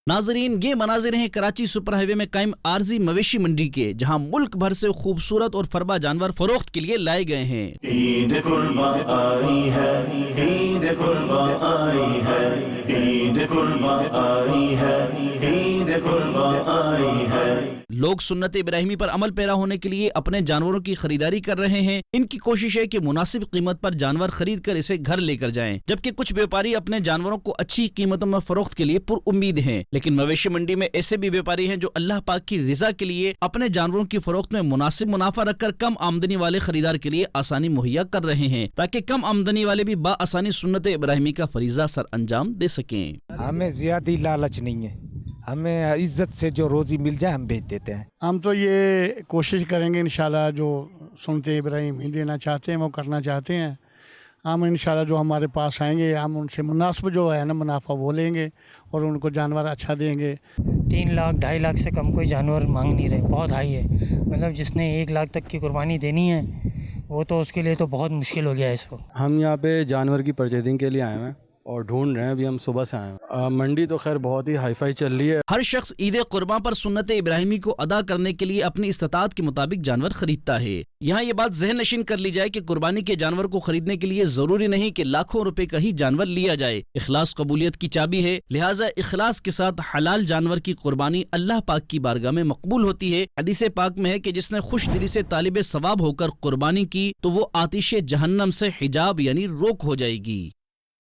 नाज़रीन, ये मनाजिर हैं कराची सुपर हाईवे में कायम आरजी मवेशी मंडी के, जहां मुल्क भर से खूबसूरत और फरबा जानवर फरोख्त के लिए लाए गए हैं। ईद कुर्बा आई है, ईद कुर्बा आई है, ईद कुर्बा आई है, ईद कुर्बा आई है। लोग सुन्नत इब्राहिमी पर अमल पैरा होने के लिए अपने जानवरों की खरीदारी कर रहे हैं। इनकी कोशिश है कि मुनासिब कीमत पर जानवर खरीद कर इसे घर लेकर जाएं, जबकि कुछ व्यापारी अपने जानवरों को अच्छी कीमतों में फरोख्त के लिए पुरुम्मीद हैं। लेकिन मवेशी मंडी में ऐसे भी व्यापारी हैं जो अल्लाह पाक की रिजा के लिए अपने जानवरों की फरोख्त में मुनासिब मुनाफा रखकर कम आमदनी वाले खरीदार के लिए आसानी मुहैया कर रहे हैं, ताकि कम आमदनी वाले भी बाआसानी सुन्नत इब्राहिमी का फरीजा सर अंजाम दे सकें। हमें ज्यादा लालच नहीं है, हमें इज्जत से जो रोजी मिल जाए हम बेच देते हैं। हम तो ये कोशिश करेंगे इंशाल्लाह, जो सुन्नत इब्राहिमी देना चाहते हैं वो करना चाहते हैं। हम इंशाल्लाह जो हमारे पास आएंगे हम उनसे मुनासिब जो है ना मुनाफा वो लेंगे और उनको जानवर अच्छा देंगे। 3 लाख 2.5 लाख से कम कोई जानवर मांग नहीं रहे, बहुत हाई है। मतलब जिसने 1 लाख तक की कुर्बानी देनी है वो तो उसके लिए तो बहुत मुश्किल हो गया है इसको। हम यहाँ पे जानवर की परचेजिंग के लिए आए हैं और ढूंढ रहे हैं, अभी हम सुबह से आए हैं। मंडी तो खैर बहुत ही हाई फाई चल रही है। हर शख्स ईद कुर्बान पर सुन्नत इब्राहिमी को अदा करने के लिए अपनी इस्तात के मुताबिक जानवर खरीदता है। यहाँ ये बात ज़हन नशीन कर ली जाए कि कुर्बानी के जानवर को खरीदने के लिए जरूरी नहीं कि लाखों रुपए का ही जानवर लिया जाए। इखलास कबूलियत की चाबी है, लिहाजा इखलास के साथ हलाल जानवर की कुर्बानी अल्लाह पाक की बारगाह में मकबूल होती है। हदीस पाक में है कि जिसने खुश दिली से तालिब सवाब होकर कुर्बानी की तो वो आतिश जहन्नम से हिजाब यानी रोक हो जाएगी।